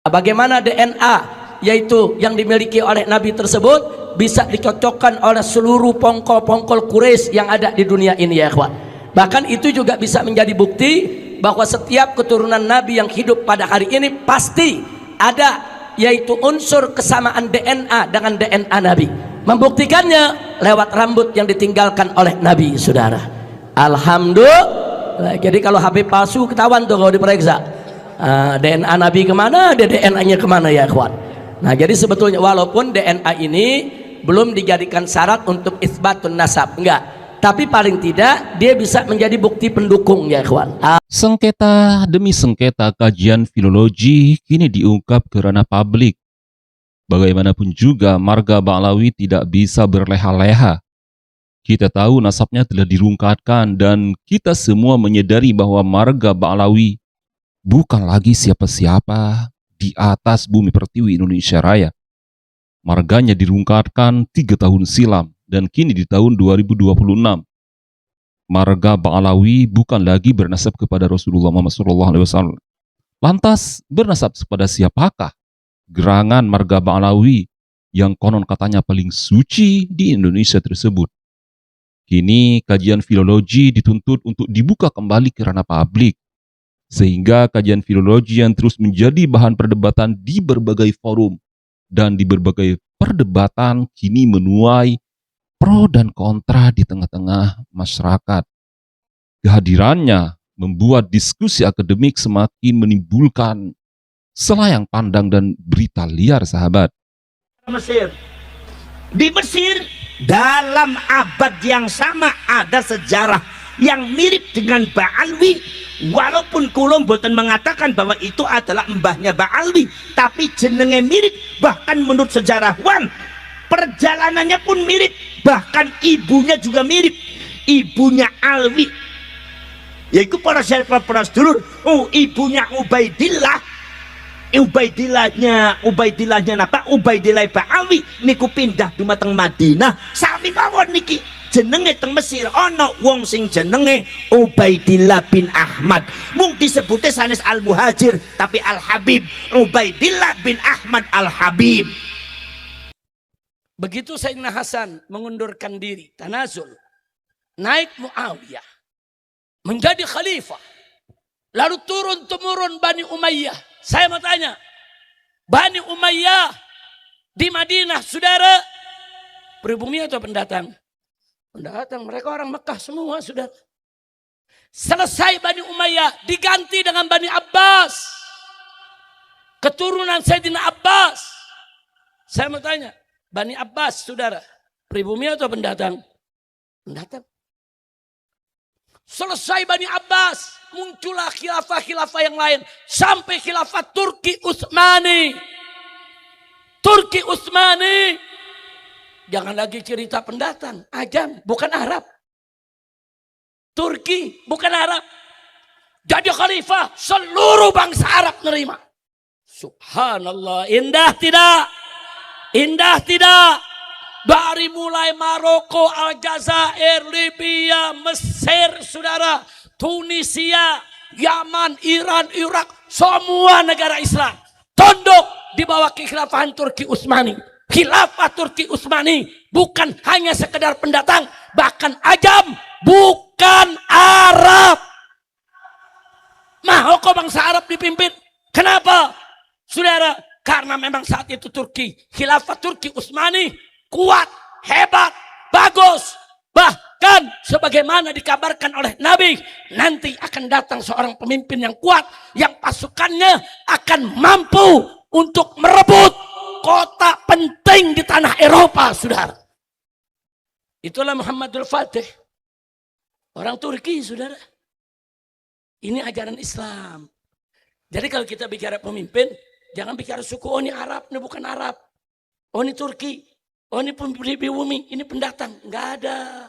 Bagaimana DNA yaitu yang dimiliki oleh Nabi tersebut bisa dicocokkan oleh seluruh pongkol-pongkol Quraisy yang ada di dunia ini ya ikhwan. Bahkan itu juga bisa menjadi bukti bahwa setiap keturunan Nabi yang hidup pada hari ini pasti ada yaitu unsur kesamaan DNA dengan DNA Nabi. Membuktikannya lewat rambut yang ditinggalkan oleh Nabi, saudara. Alhamdulillah. Jadi kalau Habib palsu ketahuan tuh kalau diperiksa. DNA Nabi kemana, DNA-nya kemana ya ikhwan. Nah jadi sebetulnya walaupun DNA ini belum dijadikan syarat untuk isbatun nasab, enggak, tapi paling tidak dia bisa menjadi bukti pendukung ya ikhwan. Sengketa demi sengketa kajian filologi kini diungkap ke ranah publik. Bagaimanapun juga marga Ba'lawi tidak bisa berleha-leha. Kita tahu nasabnya telah dirungkatkan dan kita semua menyadari bahwa marga Ba'lawi bukan lagi siapa-siapa di atas bumi pertiwi Indonesia Raya. Marganya dirungkatkan 3 tahun silam dan kini di tahun 2026. Marga Ba'lawi bukan lagi bernasab kepada Rasulullah Muhammad SAW. Lantas bernasab kepada siapakah gerangan marga Ba'lawi yang konon katanya paling suci di Indonesia tersebut? Kini kajian filologi dituntut untuk dibuka kembali ke ranah publik, sehingga kajian filologi yang terus menjadi bahan perdebatan di berbagai forum dan di berbagai perdebatan kini menuai pro dan kontra di tengah-tengah masyarakat. Kehadirannya membuat diskusi akademik semakin menimbulkan selayang pandang dan berita liar, sahabat. Mesir. Di Mesir dalam abad yang sama ada sejarah yang mirip dengan Ba'alwi, walaupun kulum boten mengatakan bahwa itu adalah mbahnya Ba'alwi, tapi jenenge mirip. Bahkan menurut sejarawan perjalanannya pun mirip, bahkan ibunya juga mirip, ibunya Alwi, yaitu para sedulur. Ibunya Ubaidillahnya napa? Ubaidillah Ba'alwi niku pindah dumateng Madinah sami mawon niki jenenge teng Mesir ana wong sing jenenge Ubaidillah bin Ahmad, mung disebute sanes Al-Muhajir tapi Al-Habib. Ubaidillah bin Ahmad Al-Habib. Begitu Sayyidina Hasan mengundurkan diri, tanazul, naik Muawiyah menjadi khalifah, lalu turun-temurun Bani Umayyah. Saya mau tanya, Bani Umayyah di Madinah, saudara, pribumi atau pendatang? Pendatang, mereka orang Mekah semua, saudara. Selesai Bani Umayyah diganti dengan Bani Abbas, keturunan Sayyidina Abbas. Saya mau tanya, Bani Abbas, saudara, pribumi atau pendatang? Pendatang. Selesai Bani Abbas, muncullah khilafah-khilafah yang lain sampai khilafah Turki Utsmani. Turki Utsmani, jangan lagi cerita pendatang, ajam, bukan Arab. Turki bukan Arab. Jadi khalifah, seluruh bangsa Arab menerima. Subhanallah, indah tidak? Indah tidak? Dari mulai Maroko, Aljazair, Libya, Mesir, saudara, Tunisia, Yaman, Iran, Irak, semua negara Islam tunduk di bawah kekhilafahan Turki Utsmani. Khilafah Turki Utsmani bukan hanya sekedar pendatang, bahkan ajam, bukan Arab. Mahoko bangsa Arab dipimpin. Kenapa? Saudara, karena memang saat itu Turki, khilafah Turki Utsmani kuat, hebat, bagus. Bahkan sebagaimana dikabarkan oleh Nabi, nanti akan datang seorang pemimpin yang kuat, yang pasukannya akan mampu untuk merebut kota penting di tanah Eropa, saudara. Itulah Muhammadul Fatih, orang Turki, saudara. Ini ajaran Islam. Jadi kalau kita bicara pemimpin, jangan bicara suku, oh ini Arab, ini bukan Arab. Oh ini Turki. Oh ini pribumi, ini pendatang. Enggak ada.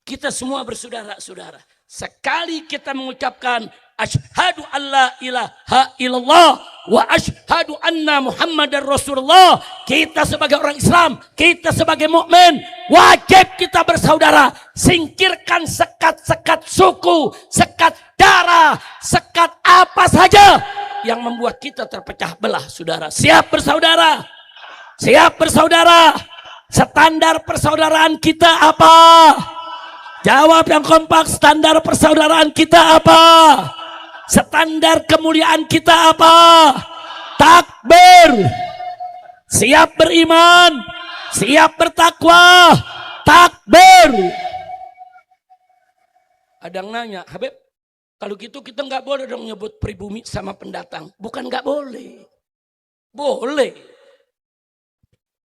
Kita semua bersaudara-saudara. Sekali kita mengucapkan asyhadu alla ilaha illallah wa asyhadu anna Muhammadar Rasulullah, kita sebagai orang Islam, kita sebagai mukmin, wajib kita bersaudara. Singkirkan sekat-sekat suku, sekat darah, sekat apa saja. yang membuat kita terpecah belah, saudara. Siap bersaudara? Siap bersaudara? Standar persaudaraan kita apa? Jawab yang kompak, standar persaudaraan kita apa? Standar kemuliaan kita apa? Takbir. Siap beriman, siap bertakwa, takbir. Ada yang nanya, Habib, kalau gitu kita nggak boleh dong nyebut pribumi sama pendatang. Bukan nggak boleh. Boleh.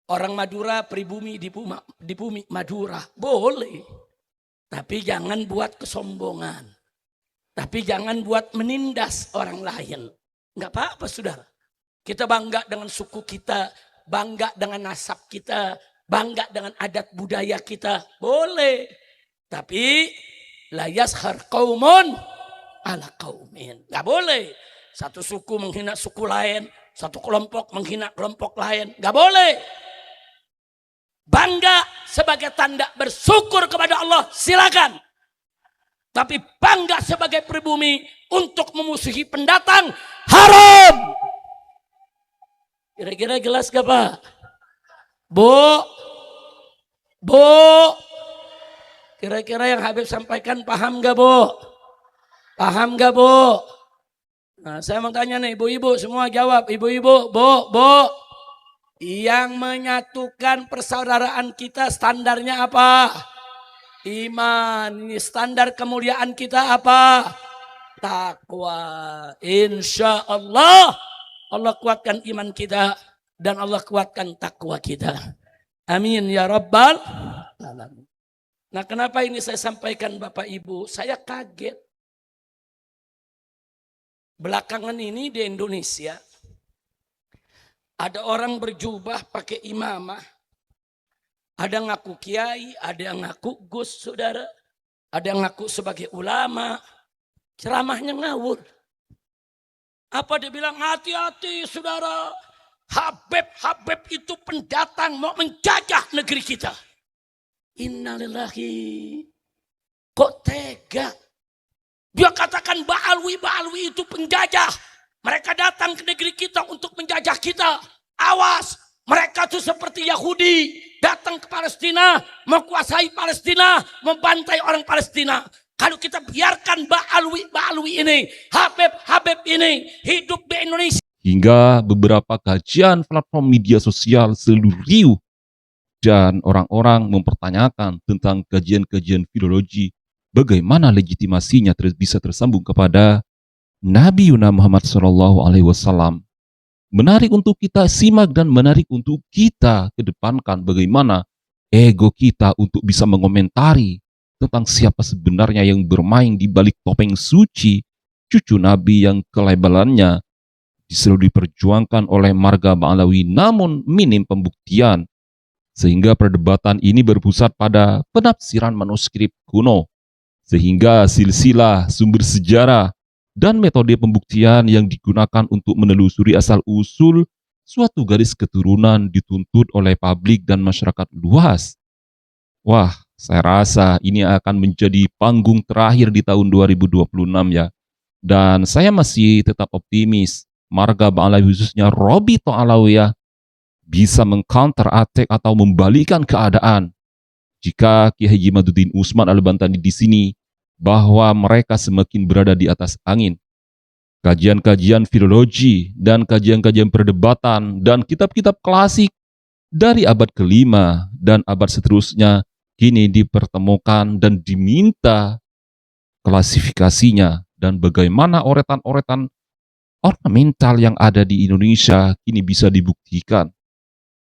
Orang Madura pribumi di bumi Madura. Boleh. Tapi jangan buat kesombongan. Tapi jangan buat menindas orang lain. Nggak apa-apa, saudara. Kita bangga dengan suku kita, bangga dengan nasab kita, bangga dengan adat budaya kita. Boleh. Tapi la yaskhar qaumun ala qaumin. Nggak boleh. Satu suku menghina suku lain, satu kelompok menghina kelompok lain. Nggak boleh. Bangga sebagai tanda bersyukur kepada Allah, silakan. Tapi bangga sebagai pribumi untuk memusuhi pendatang, haram. Kira-kira jelas gak, Pak? Bu, kira-kira yang Habib sampaikan paham gak, Bu? Paham gak, Bu? Nah, saya mau tanya nih, ibu-ibu semua jawab. Ibu-ibu, Bu. Yang menyatukan persaudaraan kita standarnya apa? Iman. Ini standar kemuliaan kita apa? Takwa. Insya Allah, Allah kuatkan iman kita dan Allah kuatkan takwa kita. Amin ya Rabbal alamin. Nah, kenapa ini saya sampaikan Bapak Ibu? Saya kaget. Belakangan ini di Indonesia ada orang berjubah pakai imamah. Ada yang ngaku kiai, ada yang ngaku gus, saudara. Ada yang ngaku sebagai ulama. Ceramahnya ngawur. Apa dia bilang? Hati-hati, saudara. Habib itu pendatang mau menjajah negeri kita. Innalillahi. Kok tega? Dia katakan Ba'alwi itu penjajah. Mereka datang ke negeri kita untuk menjajah kita. Awas, mereka itu seperti Yahudi. Datang ke Palestina, menguasai Palestina, membantai orang Palestina. Kalau kita biarkan Ba'alwi ini, Habib ini hidup di Indonesia. Hingga beberapa kajian platform media sosial seluruh riuh. Dan orang-orang mempertanyakan tentang kajian-kajian filologi. Bagaimana legitimasinya bisa tersambung kepada Nabi Yuna Muhammad SAW. Menarik untuk kita simak dan menarik untuk kita kedepankan bagaimana ego kita untuk bisa mengomentari tentang siapa sebenarnya yang bermain di balik topeng suci cucu Nabi yang kelabelannya selalu diperjuangkan oleh marga Ba'alawi namun minim pembuktian. Sehingga perdebatan ini berpusat pada penafsiran manuskrip kuno. Sehingga silsilah sumber sejarah dan metode pembuktian yang digunakan untuk menelusuri asal-usul suatu garis keturunan dituntut oleh publik dan masyarakat luas. Wah, saya rasa ini akan menjadi panggung terakhir di tahun 2026 ya. Dan saya masih tetap optimis, marga Ba'alawi khususnya Robi Ta'alawiyah bisa meng-counter attack atau membalikan keadaan jika Kiai Haji Maduddin Usman Al-Bantani di sini bahwa mereka semakin berada di atas angin. Kajian-kajian filologi dan kajian-kajian perdebatan dan kitab-kitab klasik dari abad ke-5 dan abad seterusnya kini dipertemukan dan diminta klasifikasinya dan bagaimana oretan-oretan ornamental yang ada di Indonesia kini bisa dibuktikan.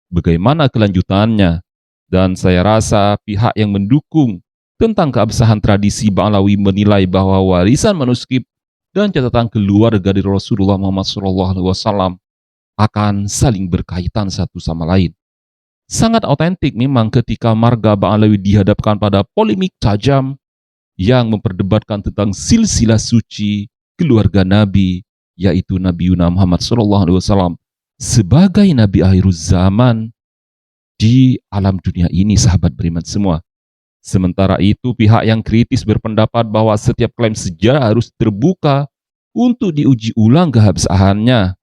Bagaimana kelanjutannya? Dan saya rasa pihak yang mendukung tentang keabsahan tradisi Ba'alawi menilai bahwa warisan manuskrip dan catatan keluarga dari Rasulullah Muhammad SAW akan saling berkaitan satu sama lain. Sangat autentik memang ketika marga Ba'alawi dihadapkan pada polemik tajam yang memperdebatkan tentang silsilah suci keluarga Nabi, yaitu Nabi Yuna Muhammad SAW sebagai Nabi akhir zaman di alam dunia ini, sahabat beriman semua. Sementara itu, pihak yang kritis berpendapat bahwa setiap klaim sejarah harus terbuka untuk diuji ulang keabsahannya,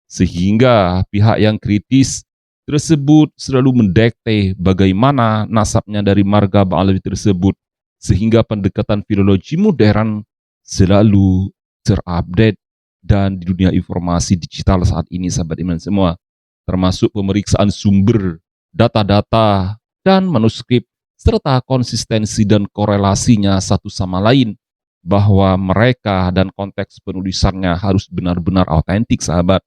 sehingga pihak yang kritis tersebut selalu mendekte bagaimana nasabnya dari marga Ba'alawi tersebut, sehingga pendekatan filologi modern selalu terupdate dan di dunia informasi digital saat ini, sahabat iman semua, termasuk pemeriksaan sumber, data-data, dan manuskrip, serta konsistensi dan korelasinya satu sama lain, bahwa mereka dan konteks penulisannya harus benar-benar autentik, sahabat.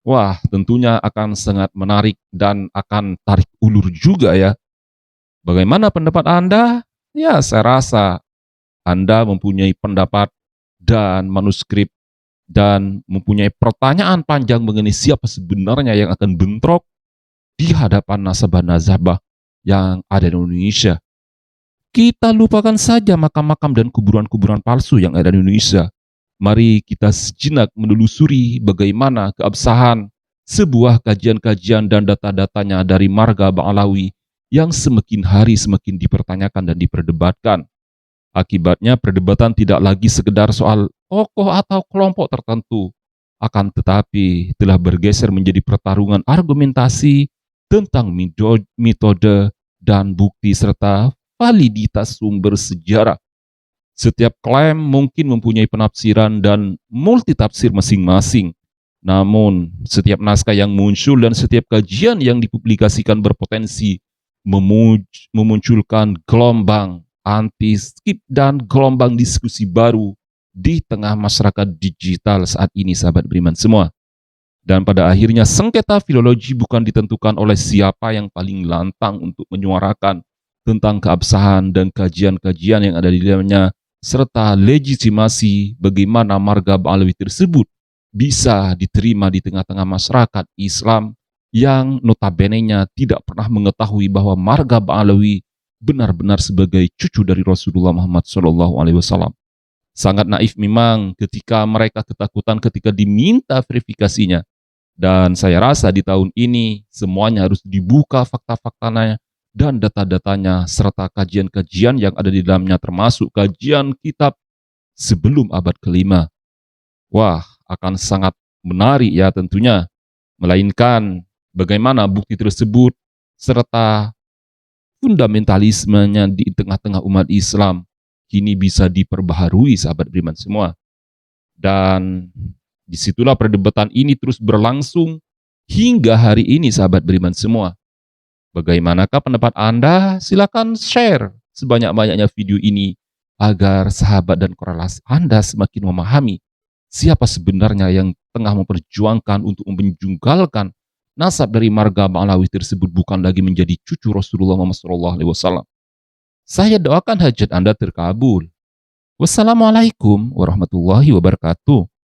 Wah, tentunya akan sangat menarik dan akan tarik ulur juga ya. Bagaimana pendapat Anda? Ya, saya rasa Anda mempunyai pendapat dan manuskrip dan mempunyai pertanyaan panjang mengenai siapa sebenarnya yang akan bentrok di hadapan nasabah-nasabah yang ada di Indonesia. Kita lupakan saja makam-makam dan kuburan-kuburan palsu yang ada di Indonesia. Mari kita sejenak menelusuri bagaimana keabsahan sebuah kajian-kajian dan data-datanya dari marga Ba'alawi yang semakin hari semakin dipertanyakan dan diperdebatkan. Akibatnya perdebatan tidak lagi sekedar soal tokoh atau kelompok tertentu, akan tetapi telah bergeser menjadi pertarungan argumentasi tentang metode dan bukti serta validitas sumber sejarah. Setiap klaim mungkin mempunyai penafsiran dan multitafsir masing-masing. Namun, setiap naskah yang muncul dan setiap kajian yang dipublikasikan berpotensi memunculkan gelombang anti-skip dan gelombang diskusi baru di tengah masyarakat digital saat ini, sahabat beriman semua. Dan pada akhirnya sengketa filologi bukan ditentukan oleh siapa yang paling lantang untuk menyuarakan tentang keabsahan dan kajian-kajian yang ada di dalamnya, serta legitimasi bagaimana marga Ba'alawi tersebut bisa diterima di tengah-tengah masyarakat Islam yang notabene-nya tidak pernah mengetahui bahwa marga Ba'alawi benar-benar sebagai cucu dari Rasulullah Muhammad SAW. Sangat naif memang ketika mereka ketakutan ketika diminta verifikasinya. Dan saya rasa di tahun ini semuanya harus dibuka fakta-faktanya dan data-datanya serta kajian-kajian yang ada di dalamnya, termasuk kajian kitab sebelum abad ke-5. Wah, akan sangat menarik ya tentunya. Melainkan bagaimana bukti tersebut serta fundamentalismenya di tengah-tengah umat Islam kini bisa diperbaharui, sahabat beriman semua. Dan disitulah perdebatan ini terus berlangsung hingga hari ini, sahabat beriman semua. Bagaimanakah pendapat Anda? Silakan share sebanyak-banyaknya video ini agar sahabat dan korelasi Anda semakin memahami siapa sebenarnya yang tengah memperjuangkan untuk menjungkalkan nasab dari marga Ba'alawi tersebut bukan lagi menjadi cucu Rasulullah Muhammad SAW. Saya doakan hajat Anda terkabul. Wassalamualaikum warahmatullahi wabarakatuh.